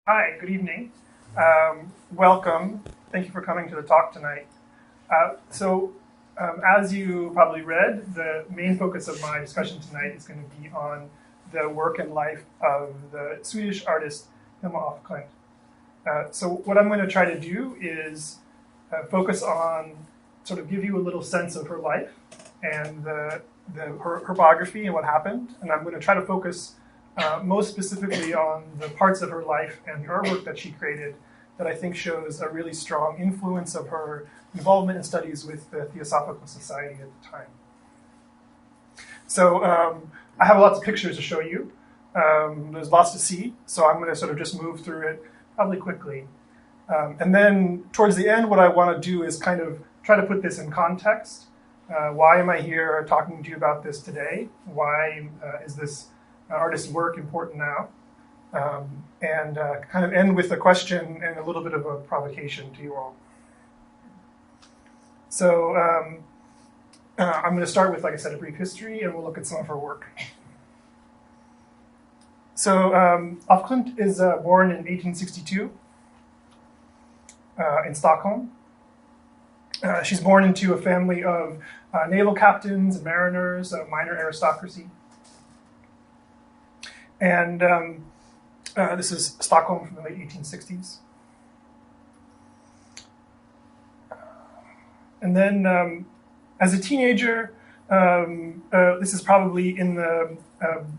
Hi, good evening. Welcome. Thank you for coming to the talk tonight. As you probably read, the main focus of my discussion tonight is going to be on the work and life of the Swedish artist Hilma af Klint. So what I'm going to try to do is focus on, sort of give you a little sense of her life and her biography and what happened. And I'm going to try to focus most specifically on the parts of her life and the artwork that she created that I think shows a really strong influence of her involvement in studies with the Theosophical Society at the time. So I have lots of pictures to show you. There's lots to see, so I'm going to sort of just move through it probably quickly. And then towards the end, what I want to do is kind of try to put this in context. Why am I here talking to you about this today? Why is this artist's work important now? And kind of end with a question and a little bit of a provocation to you all. So I'm going to start with, like I said, a brief history, and we'll look at some of her work. So af Klint is born in 1862 in Stockholm. She's born into a family of naval captains and mariners, a minor aristocracy. And this is Stockholm from the late 1860s. And then as a teenager, this is probably in the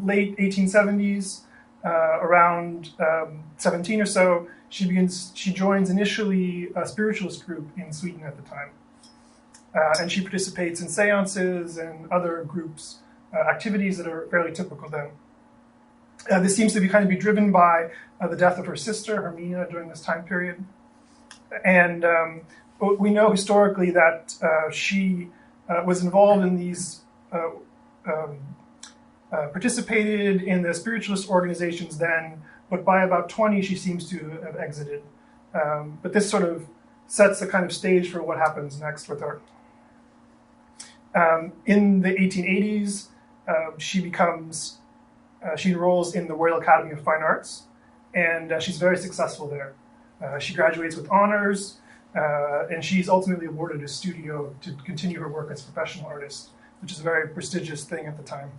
late 1870s, around 17 or so, she joins initially a spiritualist group in Sweden at the time. And she participates in seances and other groups, activities that are fairly typical then. This seems to be driven by the death of her sister, Hermina, during this time period. And we know historically that she was involved in these, participated in the spiritualist organizations then, but by about 20, she seems to have exited. But this sort of sets the kind of stage for what happens next with her. In the 1880s, she enrolls in the Royal Academy of Fine Arts, and she's very successful there. She graduates with honors, and she's ultimately awarded a studio to continue her work as a professional artist, which is a very prestigious thing at the time.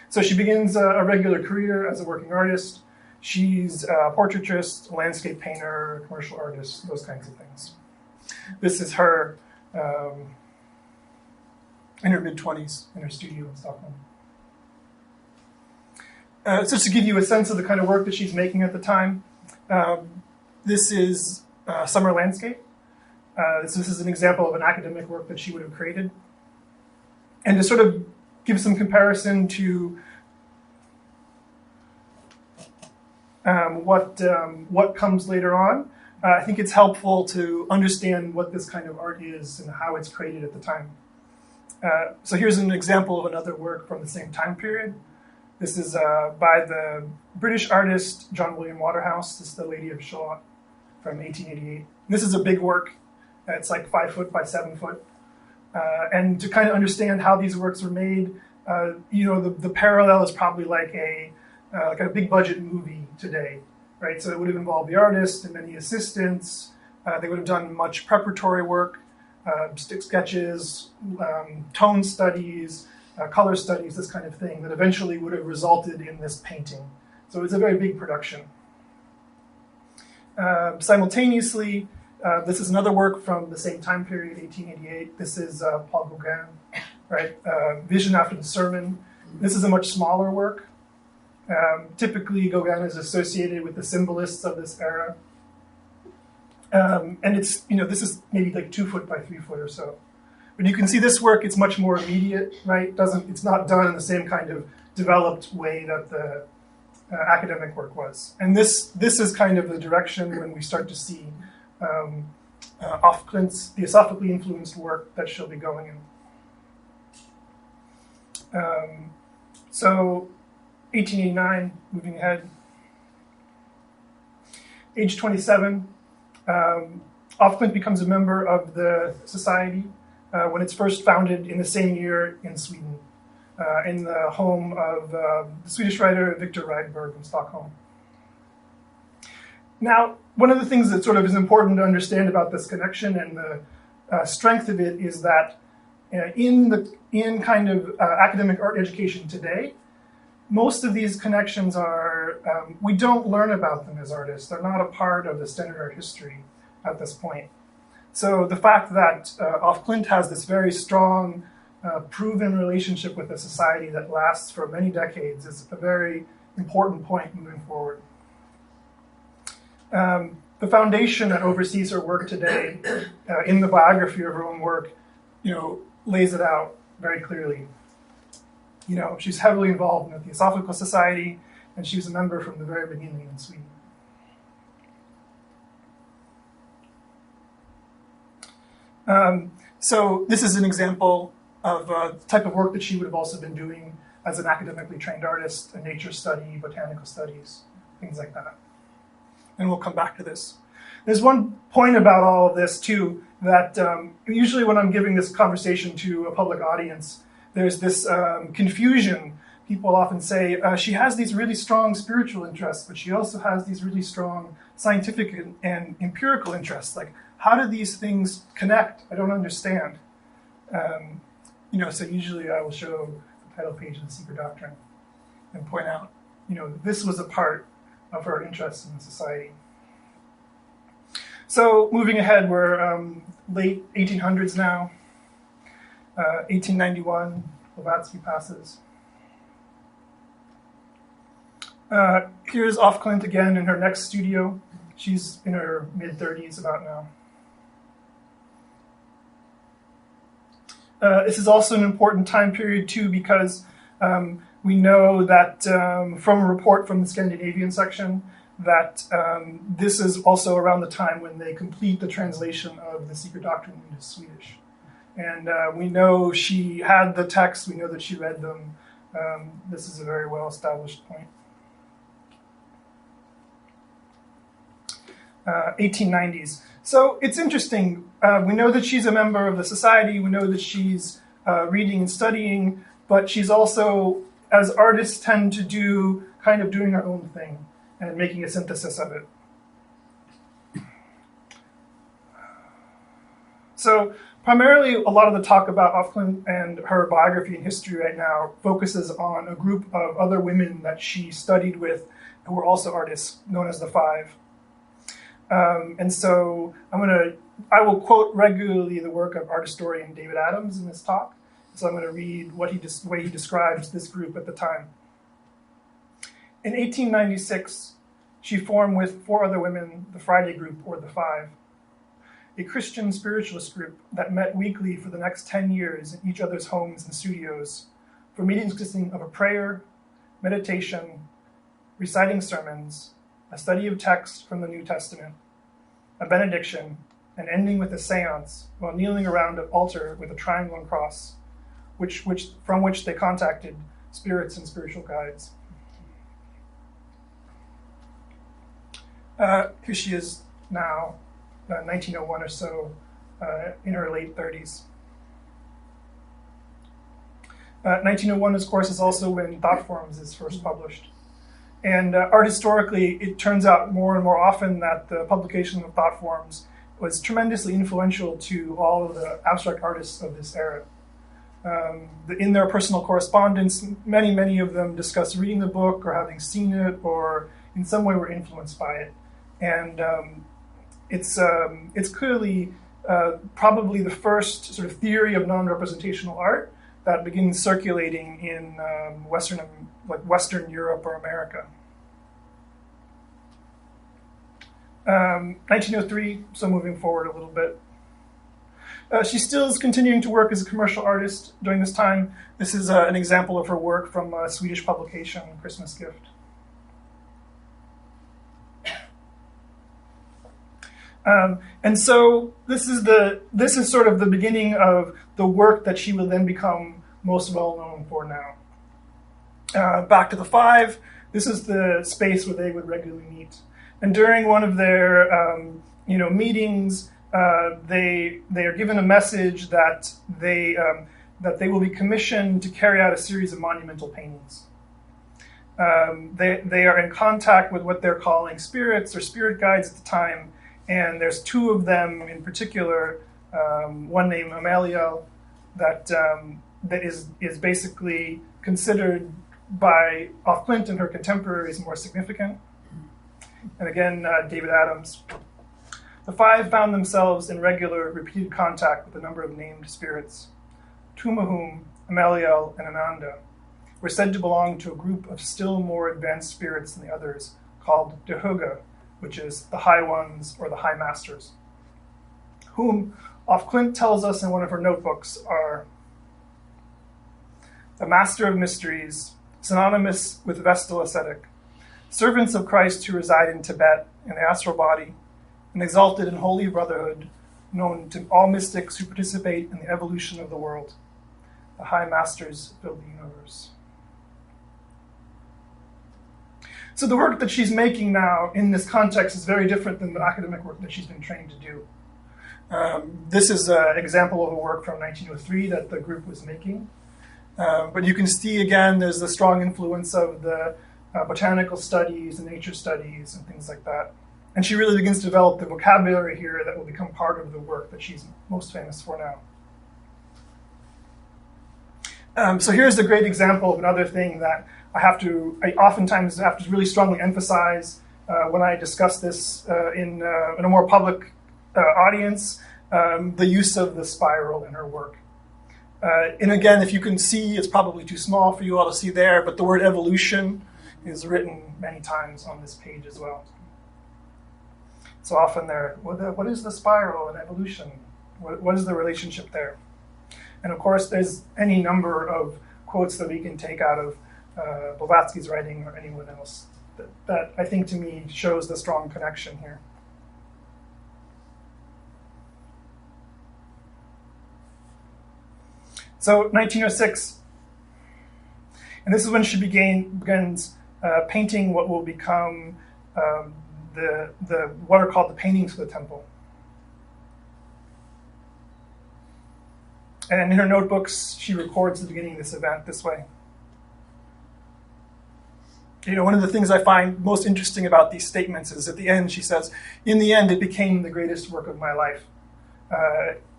So she begins a regular career as a working artist. She's a portraitist, a landscape painter, a commercial artist, those kinds of things. This is her in her mid-20s in her studio in Stockholm. Just to give you a sense of the kind of work that she's making at the time, this is summer landscape. This is an example of an academic work that she would have created. And to sort of give some comparison to what comes later on, I think it's helpful to understand what this kind of art is and how it's created at the time. So here's an example of another work from the same time period. This is by the British artist John William Waterhouse. This is The Lady of Shalott from 1888. This is a big work. It's like 5 foot by 7 foot. And to kind of understand how these works were made, the parallel is probably like a big budget movie today, right? So it would have involved the artist and many assistants. They would have done much preparatory work, stick sketches, tone studies, color studies, this kind of thing, that eventually would have resulted in this painting. So it's a very big production. Simultaneously, this is another work from the same time period, 1888. This is Paul Gauguin, right? Vision After the Sermon. This is a much smaller work. Typically, Gauguin is associated with the symbolists of this era. And it's, this is maybe like 2 foot by 3 foot or so. But you can see this work, it's much more immediate, right? It's not done in the same kind of developed way that the academic work was. And this is kind of the direction when we start to see af Klint's theosophically influenced work that she'll be going in. So 1889, moving ahead. Age 27, af Klint becomes a member of the society when it's first founded in the same year in Sweden, in the home of the Swedish writer Victor Rydberg in Stockholm. Now, one of the things that sort of is important to understand about this connection and the strength of it is that in kind of academic art education today, most of these connections are, we don't learn about them as artists. They're not a part of the standard art history at this point. So the fact that Ake Fant has this very strong, proven relationship with a society that lasts for many decades is a very important point moving forward. The foundation that oversees her work today, in the biography of her own work, lays it out very clearly. She's heavily involved in the Theosophical Society, and she was a member from the very beginning in Sweden. So this is an example of the type of work that she would have also been doing as an academically trained artist, a nature study, botanical studies, things like that. And we'll come back to this. There's one point about all of this, too, that usually when I'm giving this conversation to a public audience, there's this confusion. People often say, she has these really strong spiritual interests, but she also has these really strong scientific and empirical interests. Like, how do these things connect? I don't understand. So usually I will show the title page of The Secret Doctrine and point out, this was a part of her interest in society. So moving ahead, we're late 1800s now. 1891, Blavatsky passes. Here's Ake Fant again in her next studio. She's in her mid-30s about now. This is also an important time period, too, because we know that from a report from the Scandinavian section that this is also around the time when they complete the translation of The Secret Doctrine into Swedish. And we know she had the text, we know that she read them. This is a very well-established point. 1890s. So it's interesting. We know that she's a member of the society. We know that she's reading and studying, but she's also, as artists tend to do, kind of doing her own thing and making a synthesis of it. So primarily, a lot of the talk about Ake Fant and her biography and history right now focuses on a group of other women that she studied with who were also artists, known as the Five. And so I will quote regularly the work of art historian David Adams in this talk. So I'm going to read the way he describes this group at the time. In 1896, she formed with 4 other women the Friday Group, or the Five, a Christian spiritualist group that met weekly for the next 10 years in each other's homes and studios, for meetings consisting of a prayer, meditation, reciting sermons, a study of texts from the New Testament, a benediction, and ending with a seance while kneeling around an altar with a triangle and cross, from which they contacted spirits and spiritual guides. Here she is now, 1901 or so, in her late 30s. 1901, of course, is also when Thought Forms is first published. And art historically, it turns out more and more often that the publication of Thought Forms was tremendously influential to all of the abstract artists of this era. In their personal correspondence, many of them discuss reading the book or having seen it or in some way were influenced by it. And it's clearly probably the first sort of theory of non-representational art that begins circulating in Western Europe or America. 1903, so moving forward a little bit. She still is continuing to work as a commercial artist during this time. This is an example of her work from a Swedish publication, Christmas Gift. And so this is sort of the beginning of the work that she will then become most well known for now. Back to the Five, this is the space where they would regularly meet. And during one of their meetings, they are given a message that they will be commissioned to carry out a series of monumental paintings. They are in contact with what they're calling spirits or spirit guides at the time, and there's two of them in particular, one named Ameliel, that is basically considered by Klint and her contemporaries more significant. And again, David Adams. The five found themselves in regular, repeated contact with a number of named spirits. Tumahum, Ameliel, and Ananda were said to belong to a group of still more advanced spirits than the others, called Dehuga, which is the High Ones or the High Masters, whom Klint tells us in one of her notebooks are the Master of Mysteries, synonymous with Vestal Ascetic, servants of Christ who reside in Tibet in the astral body, and exalted in holy brotherhood, known to all mystics who participate in the evolution of the world. The High Masters build the universe. So the work that she's making now in this context is very different than the academic work that she's been trained to do. This is an example of a work from 1903 that the group was making. But you can see, again, there's the strong influence of the botanical studies and nature studies and things like that. And she really begins to develop the vocabulary here that will become part of the work that she's most famous for now. So here's a great example of another thing that I oftentimes have to really strongly emphasize when I discuss this in a more public audience, the use of the spiral in her work. And again, if you can see, it's probably too small for you all to see there, but the word evolution is written many times on this page as well. So often what is the spiral and evolution? What is the relationship there? And of course, there's any number of quotes that we can take out of Blavatsky's writing or anyone else that I think to me shows the strong connection here. So 1906, and this is when she begins painting what will become what are called the paintings for the temple. And in her notebooks, she records the beginning of this event this way. One of the things I find most interesting about these statements is at the end she says, "In the end, it became the greatest work of my life."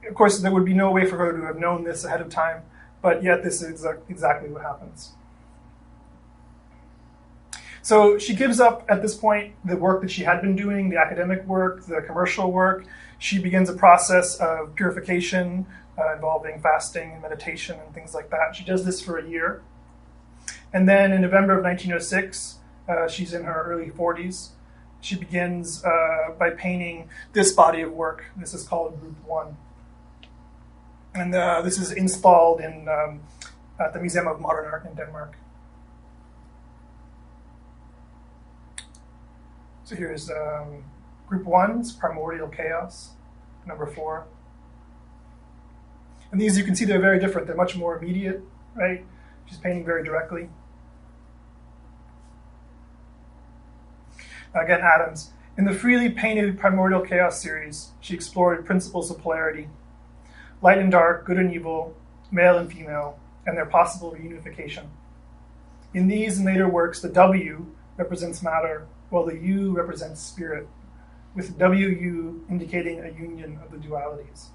Of course, there would be no way for her to have known this ahead of time, but yet this is exactly what happens. So she gives up at this point the work that she had been doing, the academic work, the commercial work. She begins a process of purification involving fasting and meditation and things like that. She does this for a year. And then in November of 1906, she's in her early 40s. She begins by painting this body of work. This is called Group 1. And this is installed at the Museum of Modern Art in Denmark. So here's Group 1's Primordial Chaos, number 4. And these, you can see, they're very different. They're much more immediate, right? She's painting very directly. Again, Adams. In the freely painted Primordial Chaos series, she explored principles of polarity, light and dark, good and evil, male and female, and their possible reunification. In these and later works, the W represents matter, while the U represents spirit, with WU indicating a union of the dualities.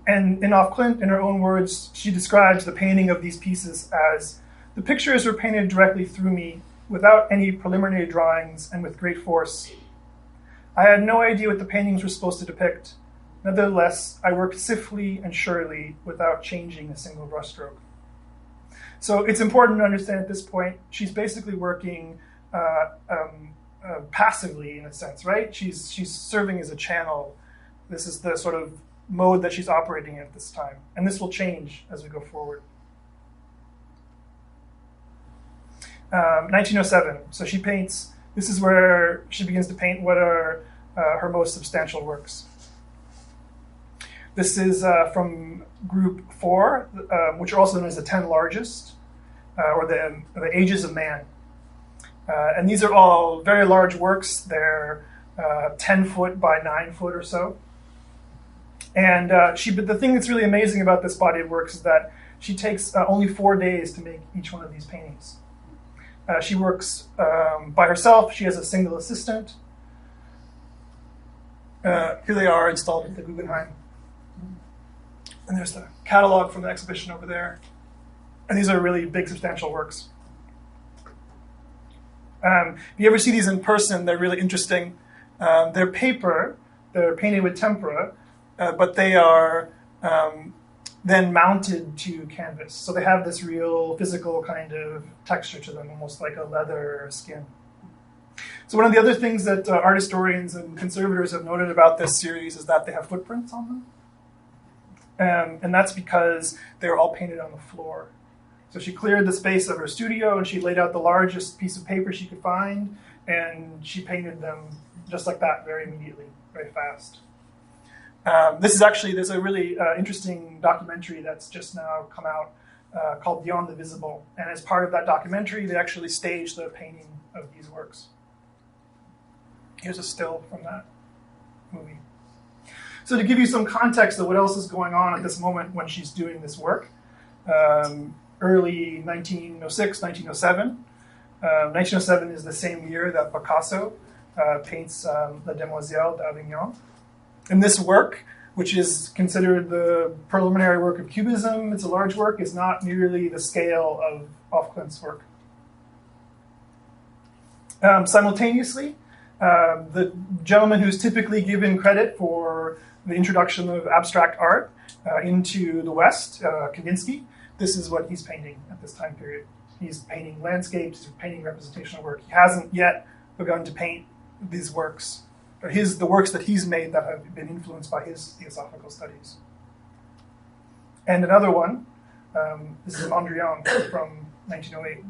And in Klint, in her own words, she describes the painting of these pieces as, "The pictures were painted directly through me, without any preliminary drawings and with great force. I had no idea what the paintings were supposed to depict. Nevertheless, I worked swiftly and surely without changing a single brushstroke." So it's important to understand at this point, she's basically working passively in a sense, right? She's serving as a channel. This is the sort of mode that she's operating in at this time. And this will change as we go forward. 1907, so she paints, this is where she begins to paint what are her most substantial works. This is from Group 4, which are also known as the 10 largest, or the Ages of Man. And these are all very large works. They're 10 foot by 9 foot or so. And but the thing that's really amazing about this body of works is that she takes only 4 days to make each one of these paintings. She works by herself. She has a single assistant. Here they are installed at the Guggenheim. And there's the catalog from the exhibition over there. And these are really big, substantial works. If you ever see these in person, they're really interesting. They're paper. They're painted with tempera, but they are then mounted to canvas. So they have this real physical kind of texture to them, almost like a leather skin. So one of the other things that art historians and conservators have noted about this series is that they have footprints on them. And that's because they're all painted on the floor. So she cleared the space of her studio and she laid out the largest piece of paper she could find, and she painted them just like that very immediately, very fast. There's a really interesting documentary that's just now come out called Beyond the Visible. And as part of that documentary, they actually staged the painting of these works. Here's a still from that movie. So to give you some context of what else is going on at this moment when she's doing this work, early 1906, 1907. 1907 is the same year that Picasso paints La Demoiselle d'Avignon. And this work, which is considered the preliminary work of Cubism, it's a large work, is not nearly the scale of Klint's work. Simultaneously, the gentleman who's typically given credit for the introduction of abstract art into the West, Kandinsky, this is what he's painting at this time period. He's painting landscapes, he's painting representational work. He hasn't yet begun to paint these works, or the works that he's made that have been influenced by his theosophical studies. And another one, this is Mondrian from 1908.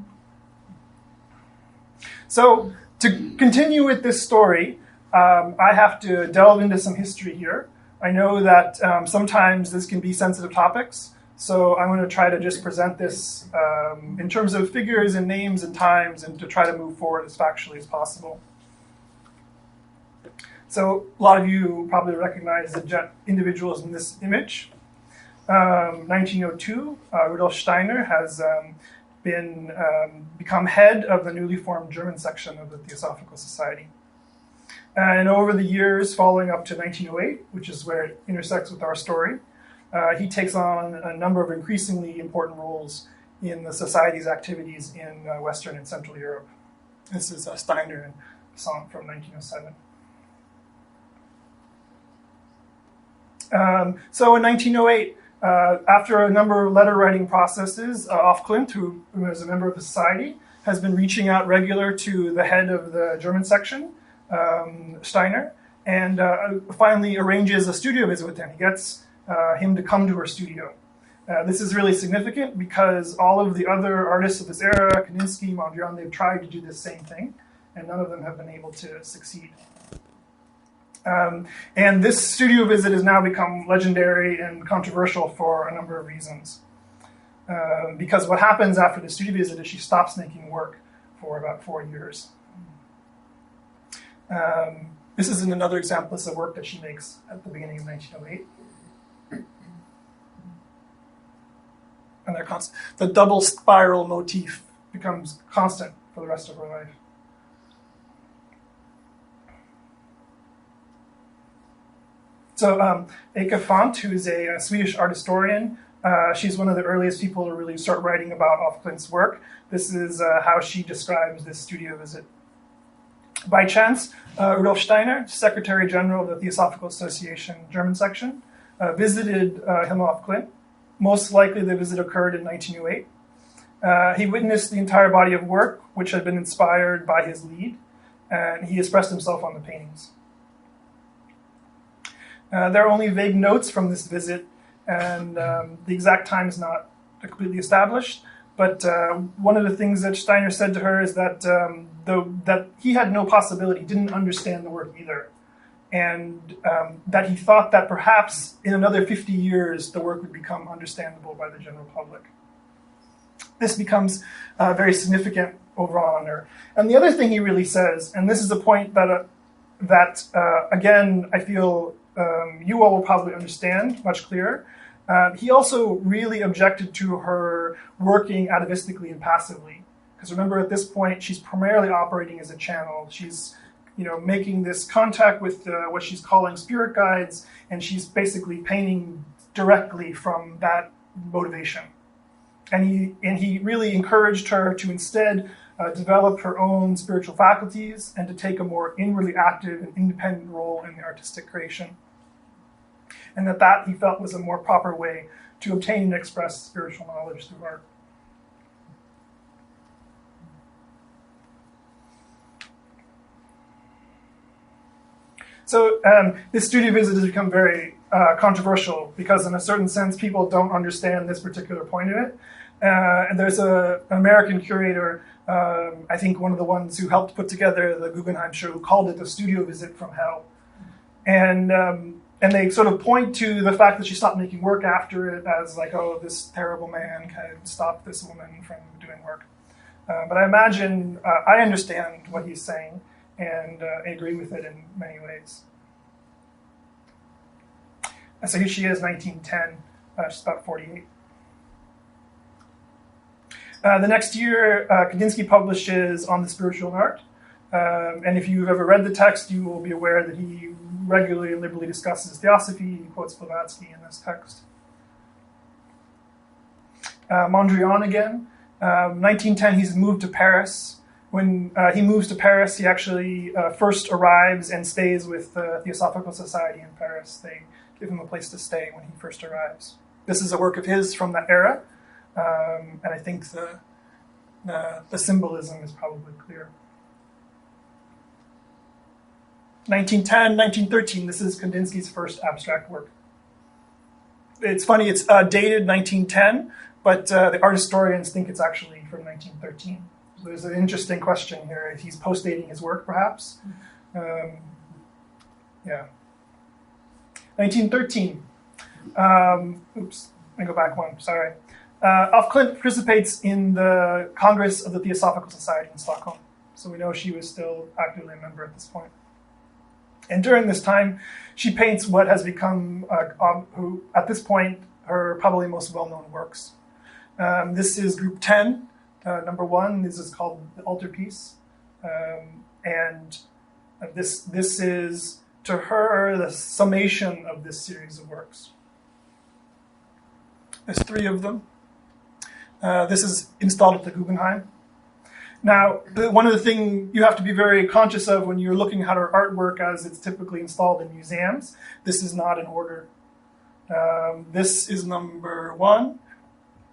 So to continue with this story, I have to delve into some history here. I know that sometimes this can be sensitive topics, so I'm going to try to just present this in terms of figures and names and times, and to try to move forward as factually as possible. So a lot of you probably recognize the individuals in this image. 1902, Rudolf Steiner has become head of the newly formed German section of the Theosophical Society. And over the years following up to 1908, which is where it intersects with our story, he takes on a number of increasingly important roles in the Society's activities in Western and Central Europe. This is Steiner and Fant from 1907. So in 1908, after a number of letter-writing processes, Klint, who is a member of the Society, has been reaching out regular to the head of the German section, Steiner, and finally arranges a studio visit with him. He gets him to come to her studio. This is really significant because all of the other artists of this era, Kandinsky, Mondrian, they've tried to do the same thing, and none of them have been able to succeed. And this studio visit has now become legendary and controversial for a number of reasons. Because what happens after the studio visit is she stops making work for about 4 years. This is another example of work that she makes at the beginning of 1908. And they're constant. The double spiral motif becomes constant for the rest of her life. So Ake Fant, who's a Swedish art historian, she's one of the earliest people to really start writing about Klint's work. This is how she describes this studio visit. By chance, Rudolf Steiner, Secretary General of the Theosophical Association German section, visited Hilma af Klint. Most likely the visit occurred in 1908. He witnessed the entire body of work, which had been inspired by his lead, and he expressed himself on the paintings. There are only vague notes from this visit, and the exact time is not completely established. But one of the things that Steiner said to her is that that he had no possibility, didn't understand the work either, and that he thought that perhaps in another 50 years the work would become understandable by the general public. This becomes very significant overall on her. And the other thing he really says, and this is a point that again I feel you all will probably understand much clearer. He also really objected to her working atavistically and passively. Because remember, at this point, she's primarily operating as a channel. She's making this contact with what she's calling spirit guides, and she's basically painting directly from that motivation. And he really encouraged her to instead develop her own spiritual faculties and to take a more inwardly active and independent role in the artistic creation. And that he felt was a more proper way to obtain and express spiritual knowledge through art. So this studio visit has become very controversial because in a certain sense, people don't understand this particular point of it. And there's an American curator, I think one of the ones who helped put together the Guggenheim show, who called it a studio visit from hell. And they sort of point to the fact that she stopped making work after it as like, oh, this terrible man kind of stopped this woman from doing work. But I imagine, I understand what he's saying, and I agree with it in many ways. So here she is, 1910. She's about 48. The next year, Kandinsky publishes On the Spiritual Art. And if you've ever read the text, you will be aware that he regularly and liberally discusses Theosophy. He quotes Blavatsky in this text. Mondrian again. 1910, he's moved to Paris. When he moves to Paris, he actually first arrives and stays with the Theosophical Society in Paris. They give him a place to stay when he first arrives. This is a work of his from that era, and I think the symbolism is probably clear. 1910, 1913, this is Kandinsky's first abstract work. It's funny, it's dated 1910, but the art historians think it's actually from 1913. So there's an interesting question here. He's post-dating his work, perhaps. Yeah. 1913. Oops, let me go back one, sorry. Klint participates in the Congress of the Theosophical Society in Stockholm. So we know she was still actively a member at this point. And during this time, she paints what has become, at this point, her probably most well-known works. This is group 10. Number 1, this is called the altarpiece, and this is, to her, the summation of this series of works. There's 3 of them. This is installed at the Guggenheim. Now, one of the things you have to be very conscious of when you're looking at her artwork as it's typically installed in museums, this is not in order. This is number 1.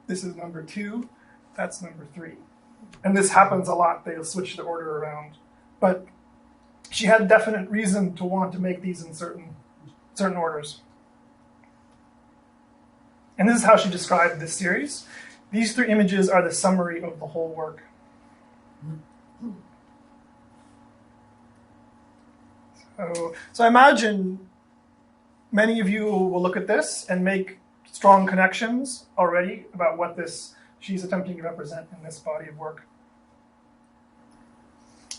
This is number 2. That's number 3. And this happens a lot. They'll switch the order around. But she had a definite reason to want to make these in certain orders. And this is how she described this series. These 3 images are the summary of the whole work. So I imagine many of you will look at this and make strong connections already about what she's attempting to represent in this body of work.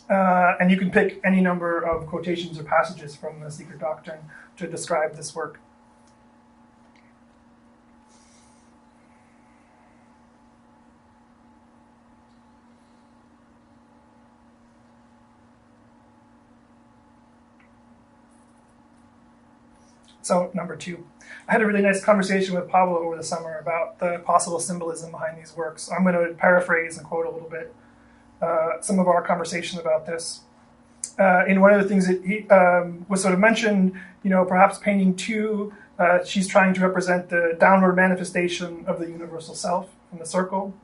And you can pick any number of quotations or passages from the Secret Doctrine to describe this work. So, number 2. I had a really nice conversation with Pablo over the summer about the possible symbolism behind these works. I'm going to paraphrase and quote a little bit some of our conversation about this. In one of the things that he was sort of mentioned, perhaps painting 2, she's trying to represent the downward manifestation of the universal self from the circle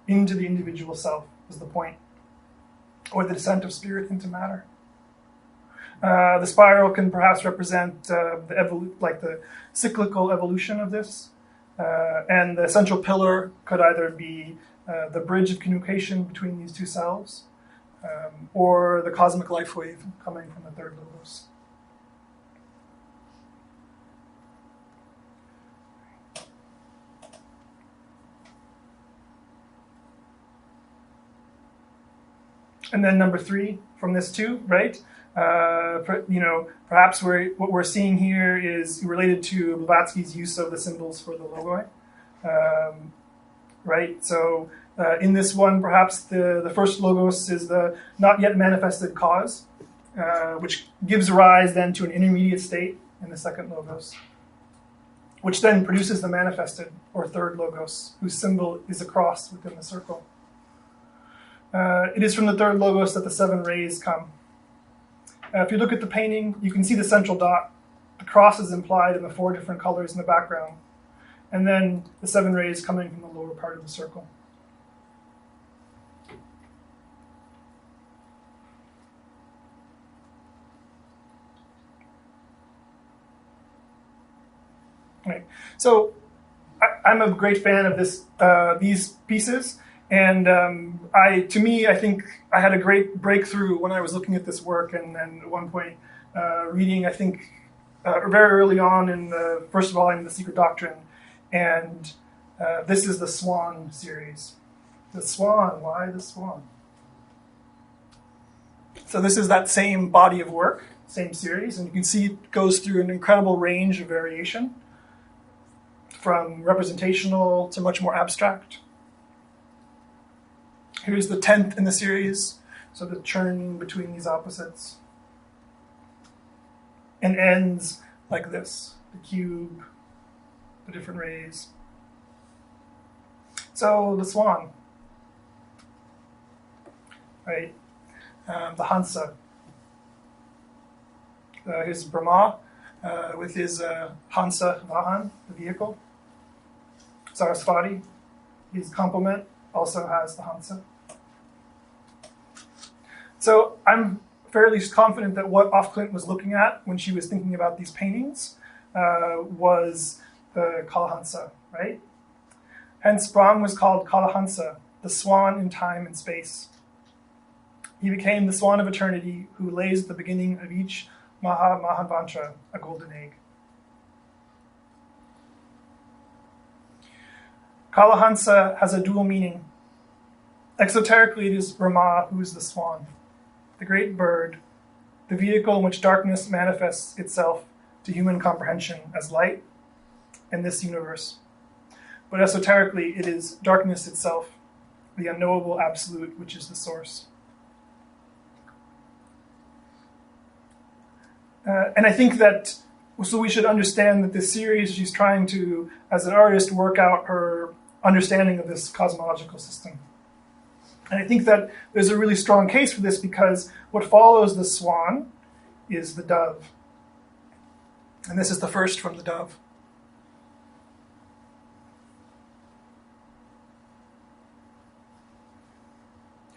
into the individual self is the point, or the descent of spirit into matter. The spiral can perhaps represent the cyclical evolution of this, and the central pillar could either be the bridge of communication between these 2 selves, or the cosmic life wave coming from the third logos. And then number 3 from this too, right? Perhaps what we're seeing here is related to Blavatsky's use of the symbols for the logoi, right? So in this one, perhaps the first logos is the not yet manifested cause, which gives rise then to an intermediate state in the second logos, which then produces the manifested or third logos, whose symbol is a cross within the circle. It is from the third logos that the 7 rays come. If you look at the painting, you can see the central dot. The cross is implied in the 4 different colors in the background, and then the 7 rays coming from the lower part of the circle. Right. So I'm a great fan of these pieces. And I think I had a great breakthrough when I was looking at this work, and then at one point reading, I think, very early on in the first volume, The Secret Doctrine. And this is the Swan series. The Swan, why the Swan? So this is that same body of work, same series, and you can see it goes through an incredible range of variation, from representational to much more abstract. Here's the 10th in the series, so the churn between these opposites. And ends like this, the cube, the different rays. So the swan, right? The Hansa. Here's Brahma with his Hansa Vahan, the vehicle. Sarasvati, his complement, also has the Hansa. So I'm fairly confident that what Klint was looking at when she was thinking about these paintings was the Kalahansa, right? Hence Brahm was called Kalahansa, the swan in time and space. He became the swan of eternity who lays at the beginning of each Mahamantra, a golden egg. Kalahansa has a dual meaning. Exoterically, it is Brahma who is the swan, the great bird, the vehicle in which darkness manifests itself to human comprehension as light in this universe. But esoterically, it is darkness itself, the unknowable absolute, which is the source. And I think that, so we should understand that this series, she's trying to, as an artist, work out her understanding of this cosmological system. And I think that there's a really strong case for this because what follows the swan is the dove. And this is the first from the dove.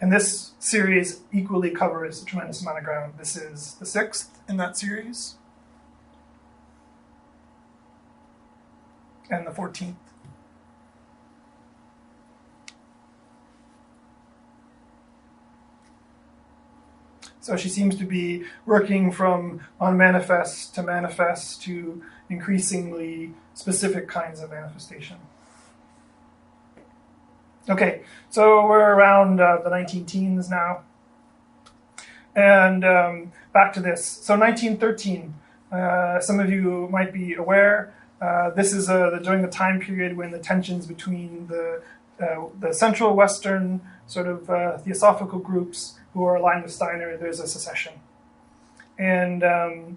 And this series equally covers a tremendous amount of ground. This is the 6th in that series. And the 14th. So she seems to be working from unmanifest to increasingly specific kinds of manifestation. Okay, so we're around the 19 teens now. And back to this. So 1913, some of you might be aware, this is during the time period when the tensions between the Central Western sort of Theosophical groups who are aligned with Steiner, there's a secession. And the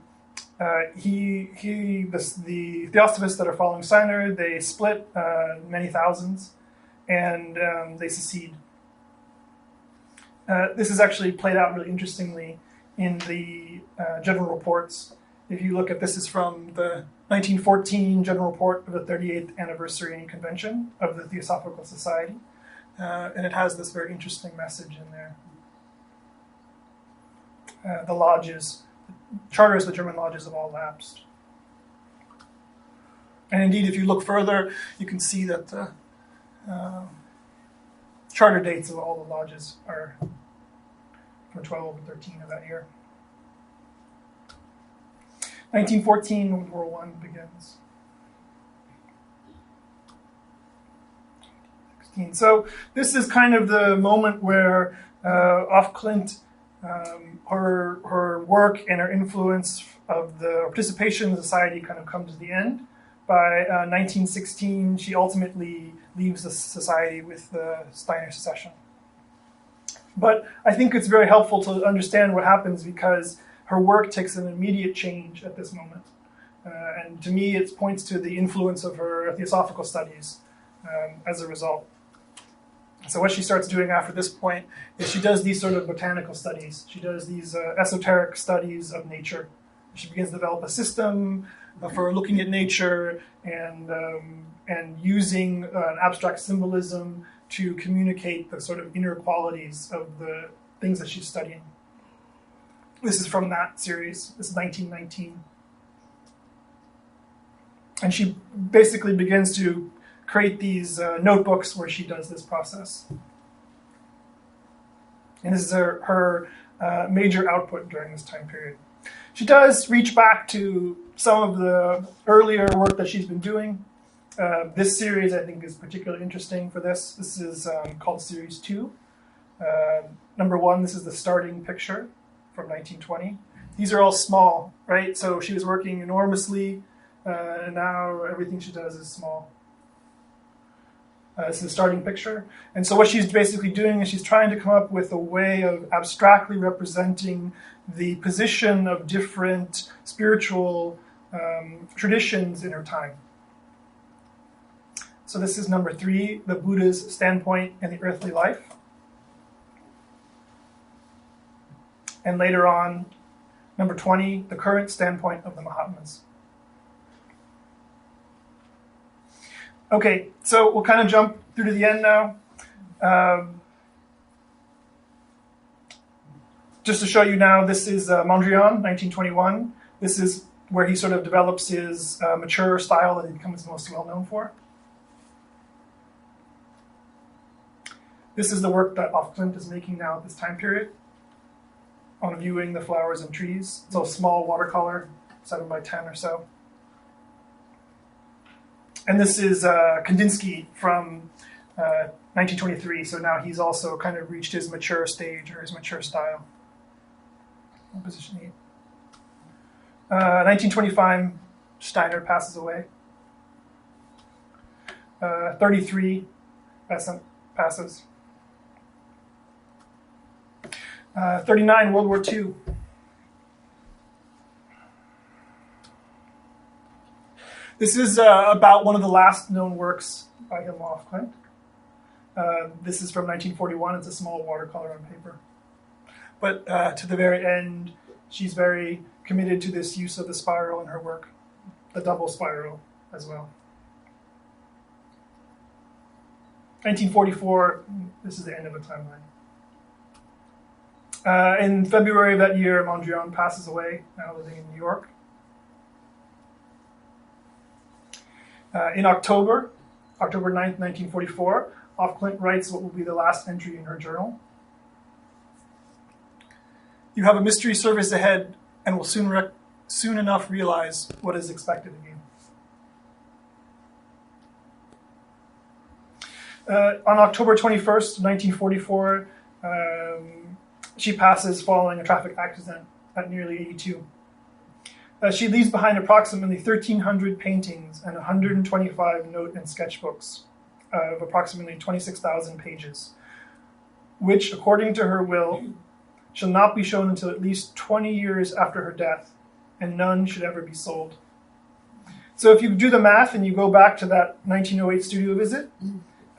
Theosophists that are following Steiner, they split many thousands, and they secede. This is actually played out really interestingly in the general reports. If you look at this, is from the 1914 general report of the 38th anniversary convention of the Theosophical Society, and it has this very interesting message in there. The lodges, charters, the German lodges have all lapsed. And indeed, if you look further, you can see that the charter dates of all the lodges are from 12 and 13 of that year. 1914, World War I begins. 1916. So this is kind of the moment where off Klint, her work and her influence of the participation in the society kind of comes to the end. By 1916, she ultimately leaves the society with the Steiner secession. But I think it's very helpful to understand what happens because her work takes an immediate change at this moment. And to me, it points to the influence of her theosophical studies as a result. So what she starts doing after this point is she does these sort of botanical studies. She does these esoteric studies of nature. She begins to develop a system for looking at nature and using an abstract symbolism to communicate the sort of inner qualities of the things that she's studying. This is from that series. This is 1919. And she basically begins to create these notebooks where she does this process. And this is her major output during this time period. She does reach back to some of the earlier work that she's been doing. This series, I think, is particularly interesting for this. This is called Series 2. Number 1, this is the starting picture from 1920. These are all small, right? So she was working enormously, and now everything she does is small. This is the starting picture. And so what she's basically doing is she's trying to come up with a way of abstractly representing the position of different spiritual traditions in her time. So this is number 3, the Buddha's standpoint in the earthly life. And later on, number 20, the current standpoint of the Mahatmas. Okay, so we'll kind of jump through to the end now. Just to show you now, this is Mondrian, 1921. This is where he sort of develops his mature style that he becomes most well known for. This is the work that Klint is making now at this time period on viewing the flowers and trees. It's a small watercolor, 7 by 10 or so. And this is Kandinsky from 1923. So now he's also kind of reached his mature stage or his mature style. Position 8. 1925, Steiner passes away. 33, passes. 39, World War II. This is about one of the last known works by Hilma of Klint. This is from 1941. It's a small watercolor on paper. But to the very end, she's very committed to this use of the spiral in her work, the double spiral as well. 1944, this is the end of the timeline. In February of that year, Mondrian passes away, now living in New York. In October 9th, 1944, Klint writes what will be the last entry in her journal. You have a mystery service ahead and will soon enough realize what is expected of you. On October 21st, 1944, she passes following a traffic accident at nearly 82. She leaves behind approximately 1,300 paintings and 125 note and sketchbooks of approximately 26,000 pages, which, according to her will, shall not be shown until at least 20 years after her death, and none should ever be sold. So if you do the math and you go back to that 1908 studio visit,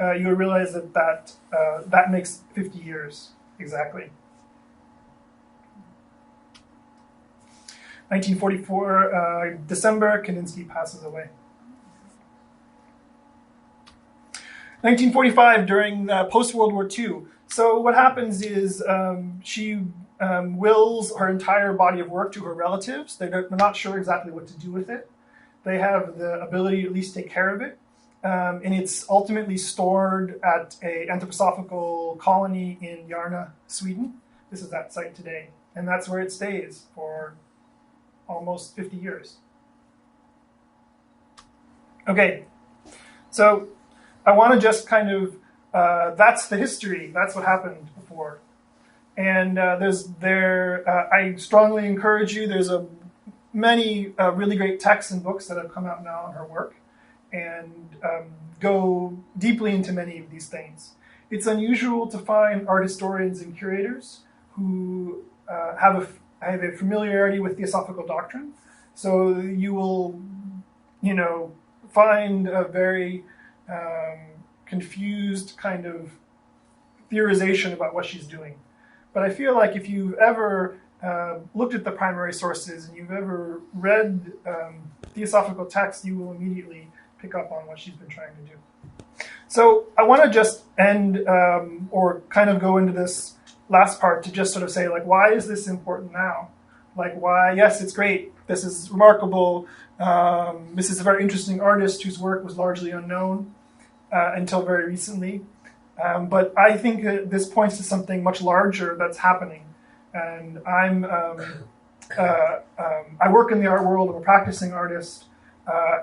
you'll realize that makes 50 years exactly. 1944, December, Kandinsky passes away. 1945, during post-World War II. So what happens is she wills her entire body of work to her relatives. They're not sure exactly what to do with it. They have the ability to at least take care of it. And it's ultimately stored at an anthroposophical colony in Järna, Sweden. This is that site today. And that's where it stays for almost 50 years. Okay, so I want to just kind of that's the history. That's what happened before. And I strongly encourage you. There's many really great texts and books that have come out now on her work, and go deeply into many of these things. It's unusual to find art historians and curators who have a familiarity with theosophical doctrine. So you will, find a very confused kind of theorization about what she's doing. But I feel like if you've ever looked at the primary sources and you've ever read theosophical texts, you will immediately pick up on what she's been trying to do. So I want to just end or kind of go into this last part to just sort of say, like, why is this important now? Like, why, yes, it's great. This is remarkable. This is a very interesting artist whose work was largely unknown until very recently. But I think that this points to something much larger that's happening. And I work in the art world. I'm a practicing artist.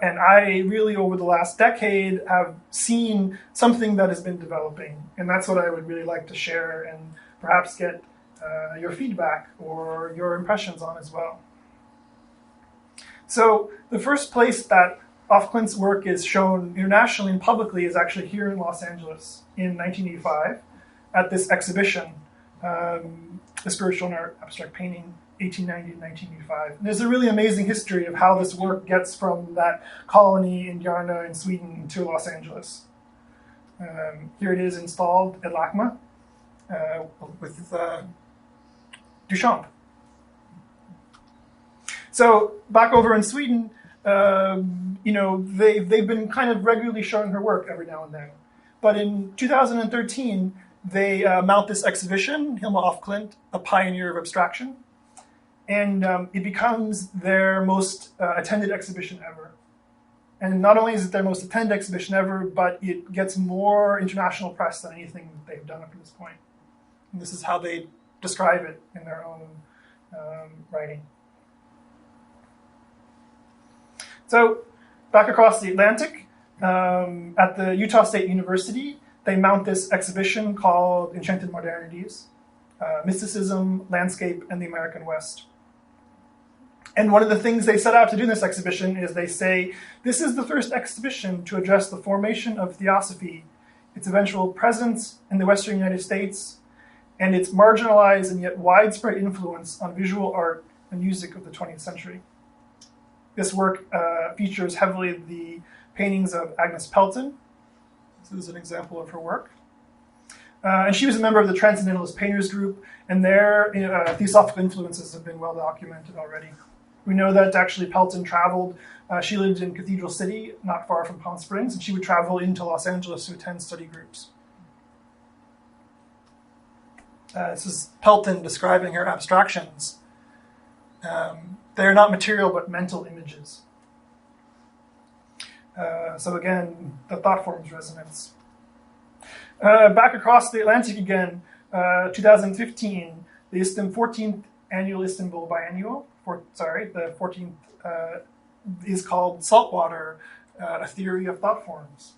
And I really, over the last decade, have seen something that has been developing. And that's what I would really like to share and perhaps get your feedback or your impressions on as well. So the first place that Klint's work is shown internationally and publicly is actually here in Los Angeles in 1985 at this exhibition, The Spiritual and Art Abstract Painting, 1890 to 1985. And there's a really amazing history of how this work gets from that colony in Järna in Sweden to Los Angeles. Here it is installed at LACMA with Duchamp. So back over in Sweden, they've been kind of regularly showing her work every now and then. But in 2013, they mount this exhibition, Hilma af Klint, a pioneer of abstraction. And it becomes their most attended exhibition ever. And not only is it their most attended exhibition ever, but it gets more international press than anything that they've done up to this point. And this is how they describe it in their own writing. So back across the Atlantic, at the Utah State University, they mount this exhibition called Enchanted Modernities, Mysticism, Landscape, and the American West. And one of the things they set out to do in this exhibition is they say, this is the first exhibition to address the formation of Theosophy, its eventual presence in the Western United States, and its marginalized and yet widespread influence on visual art and music of the 20th century. This work features heavily the paintings of Agnes Pelton. This is an example of her work. And she was a member of the Transcendentalist Painters Group, and their theosophical influences have been well documented already. We know that actually Pelton traveled. She lived in Cathedral City, not far from Palm Springs, and she would travel into Los Angeles to attend study groups. This is Pelton describing her abstractions. They are not material, but mental images. So again, the thought form's resonance. Back across the Atlantic again, 2015, the 14th annual Istanbul Biennial, the 14th is called Saltwater, a Theory of Thought Forms.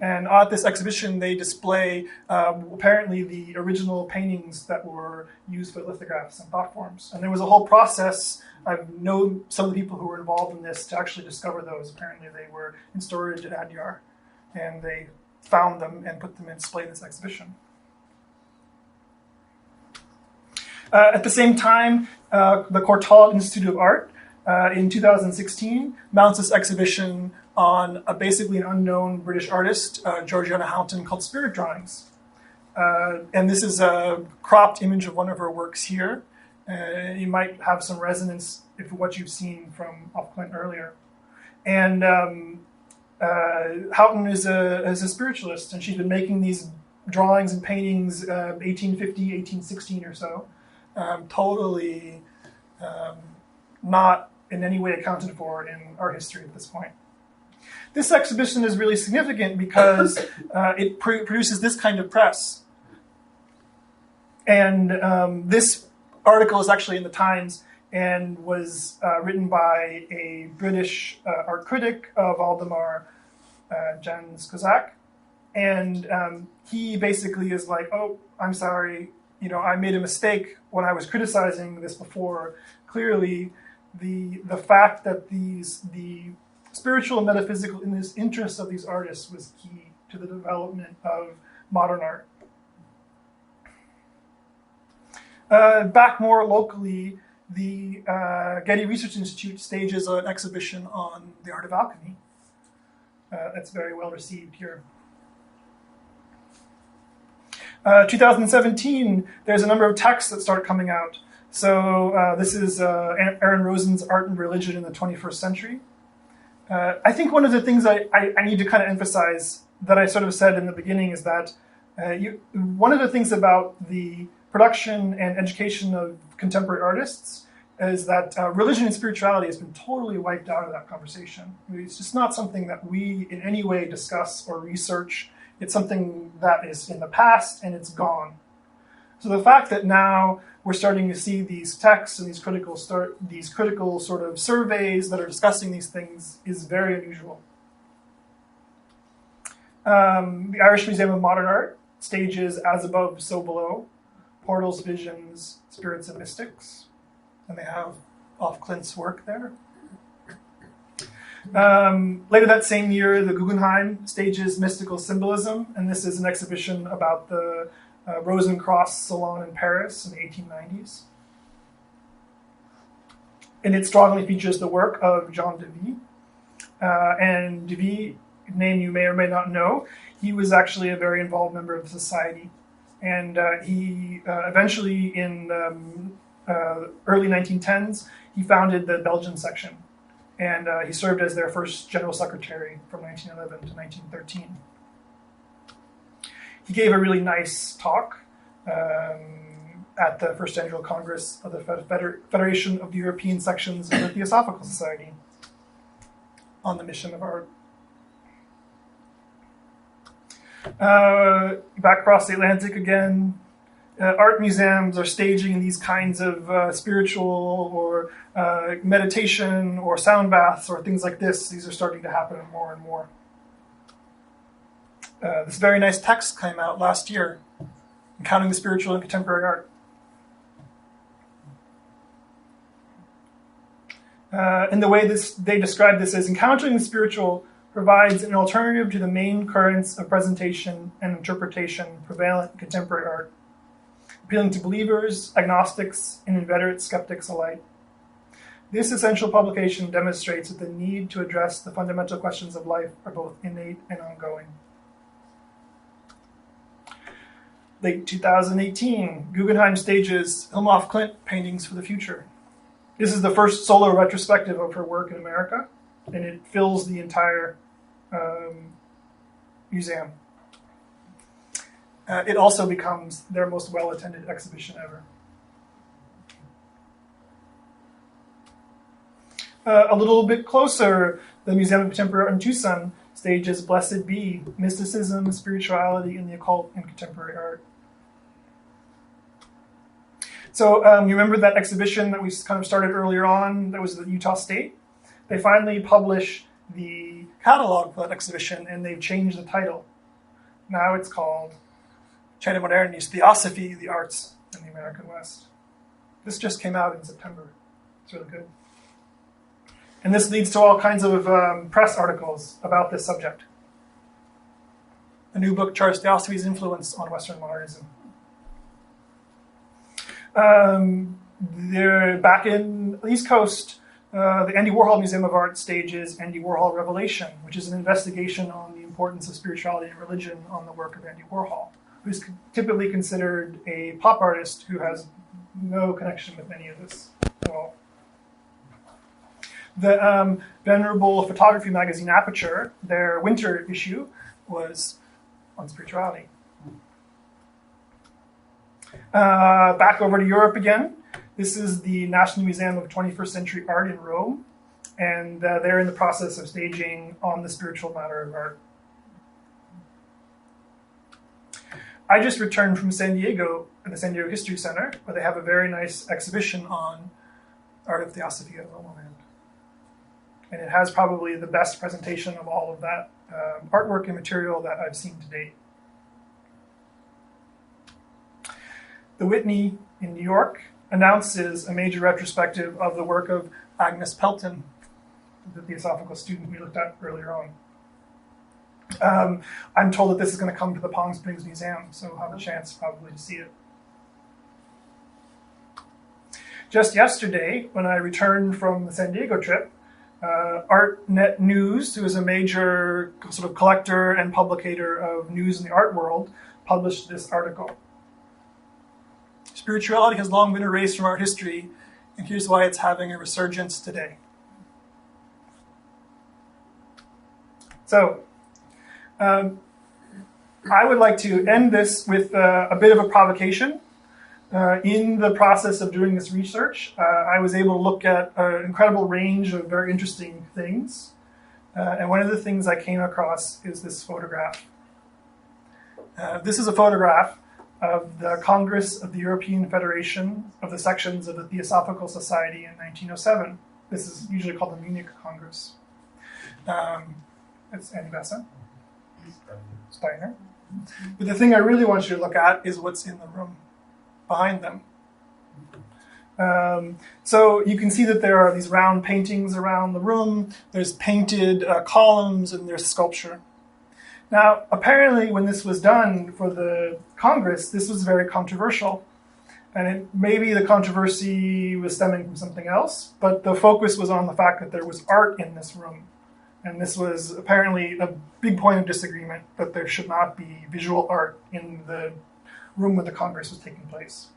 And at this exhibition, they display apparently the original paintings that were used for lithographs and thought forms. And there was a whole process. I know some of the people who were involved in this to actually discover those. Apparently they were in storage at Adyar, and they found them and put them in display in this exhibition. At the same time, the Courtauld Institute of Art in 2016 mounts this exhibition on basically an unknown British artist, Georgiana Houghton, called Spirit Drawings. And this is a cropped image of one of her works here. You might have some resonance with what you've seen from af Klint earlier. And Houghton is a spiritualist, and she's been making these drawings and paintings 1850, 1816 or so, totally not in any way accounted for in art history at this point. This exhibition is really significant because it produces this kind of press. And this article is actually in the Times and was written by a British art critic, Valdemar Jan Skozak. And he basically is like, oh, I'm sorry, I made a mistake when I was criticizing this before. Clearly, the fact that the spiritual and metaphysical in this interest of these artists was key to the development of modern art. Back more locally, the Getty Research Institute stages an exhibition on the art of alchemy. That's very well received here. 2017, there's a number of texts that start coming out. So this is Aaron Rosen's Art and Religion in the 21st Century. I think one of the things I need to kind of emphasize that I sort of said in the beginning is that one of the things about the production and education of contemporary artists is that religion and spirituality has been totally wiped out of that conversation. It's just not something that we in any way discuss or research. It's something that is in the past and it's gone. So the fact that now we're starting to see these texts and these critical sort of surveys that are discussing these things is very unusual. The Irish Museum of Modern Art stages As Above, So Below, Portals, Visions, Spirits and Mystics. And they have off Klint's work there. Later that same year, the Guggenheim stages Mystical Symbolism, and this is an exhibition about the Rosencross Salon in Paris in the 1890s. And it strongly features the work of Jean Devy. And Devy, a name you may or may not know, he was actually a very involved member of the society. And he eventually, in early 1910s, he founded the Belgian section. And he served as their first general secretary from 1911 to 1913. He gave a really nice talk at the First Annual Congress of the Federation of the European Sections of the Theosophical Society on the mission of art. Back across the Atlantic again, art museums are staging these kinds of spiritual or meditation or sound baths or things like this. These are starting to happen more and more. This very nice text came out last year, Encountering the Spiritual in Contemporary Art. And the way they describe this is, encountering the spiritual provides an alternative to the main currents of presentation and interpretation prevalent in contemporary art, appealing to believers, agnostics, and inveterate skeptics alike. This essential publication demonstrates that the need to address the fundamental questions of life are both innate and ongoing. Late 2018, Guggenheim stages Hilma af Klint Paintings for the Future. This is the first solo retrospective of her work in America, and it fills the entire museum. It also becomes their most well-attended exhibition ever. A little bit closer, the Museum of Contemporary Art in Tucson stages Blessed Be, Mysticism, Spirituality, and the Occult in Contemporary Art. So you remember that exhibition that we kind of started earlier on, that was at Utah State? They finally published the catalog for that exhibition, and they've changed the title. Now it's called China Modernis, Theosophy, the Arts in the American West. This just came out in September. It's really good. And this leads to all kinds of press articles about this subject. A new book charts Theosophy's influence on Western modernism. They're back in the East Coast. The Andy Warhol Museum of Art stages Andy Warhol Revelation, which is an investigation on the importance of spirituality and religion on the work of Andy Warhol, who's typically considered a pop artist who has no connection with any of this at all. The venerable photography magazine Aperture, their winter issue, was on spirituality. Back over to Europe again. This is the National Museum of 21st Century Art in Rome, and they're in the process of staging On the Spiritual Matter of Art. I just returned from San Diego at the San Diego History Center, where they have a very nice exhibition on art of Theosophy at Lomoland. And it has probably the best presentation of all of that artwork and material that I've seen to date. The Whitney in New York announces a major retrospective of the work of Agnes Pelton, the Theosophical student we looked at earlier on. I'm told that this is going to come to the Palm Springs Museum, so we'll have a chance probably to see it. Just yesterday, when I returned from the San Diego trip, ArtNet News, who is a major sort of collector and publicator of news in the art world, published this article. Spirituality has long been erased from art history, and here's why it's having a resurgence today. So, I would like to end this with a bit of a provocation. In the process of doing this research, I was able to look at an incredible range of very interesting things. And one of the things I came across is this photograph. This is a photograph of the Congress of the European Federation of the Sections of the Theosophical Society in 1907. This is usually called the Munich Congress. It's Andy Besson. Steiner. But the thing I really want you to look at is what's in the room behind them. So you can see that there are these round paintings around the room. There's painted columns and there's sculpture. Now, apparently when this was done for the Congress, this was very controversial. And maybe the controversy was stemming from something else, but the focus was on the fact that there was art in this room. And this was apparently a big point of disagreement, that there should not be visual art in the room where the Congress was taking place.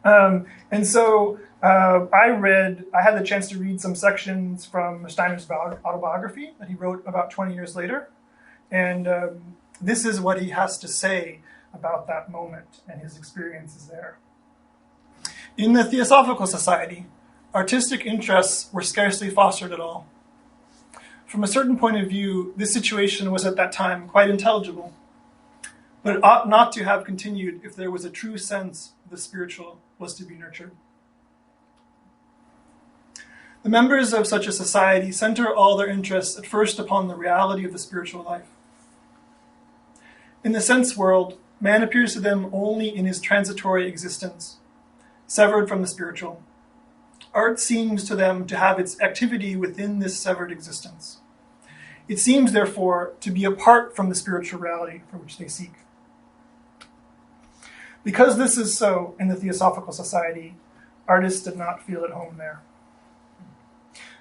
And so I had the chance to read some sections from Steiner's autobiography that he wrote about 20 years later. And this is what he has to say about that moment and his experiences there. In the Theosophical Society, artistic interests were scarcely fostered at all. From a certain point of view, this situation was at that time quite intelligible, but it ought not to have continued if there was a true sense the spiritual was to be nurtured. The members of such a society center all their interests at first upon the reality of the spiritual life. In the sense world, man appears to them only in his transitory existence, severed from the spiritual. Art seems to them to have its activity within this severed existence. It seems, therefore, to be apart from the spiritual reality for which they seek. Because this is so in the Theosophical Society, artists did not feel at home there.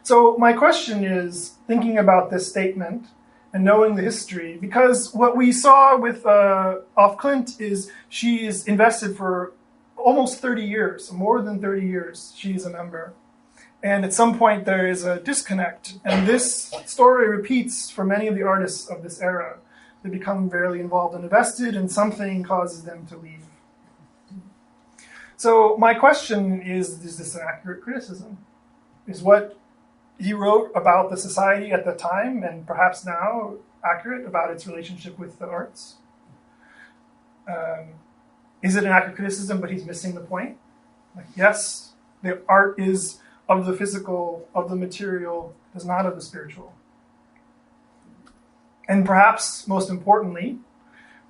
So my question is, thinking about this statement and knowing the history, because what we saw with Ake Klint is she is invested for almost 30 years, more than 30 years, she's a member. And at some point there is a disconnect. And this story repeats for many of the artists of this era. They become very involved and invested, and something causes them to leave. So my question is this an accurate criticism? Is what he wrote about the society at the time, and perhaps now, accurate about its relationship with the arts? Is it an accurate criticism, but he's missing the point? Like, yes, the art is of the physical, of the material, is not of the spiritual. And perhaps, most importantly,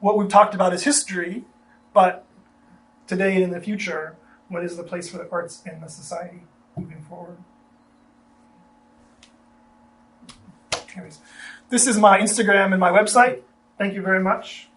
what we've talked about is history, but today and in the future, what is the place for the arts in the society moving forward? Anyways, this is my Instagram and my website. Thank you very much.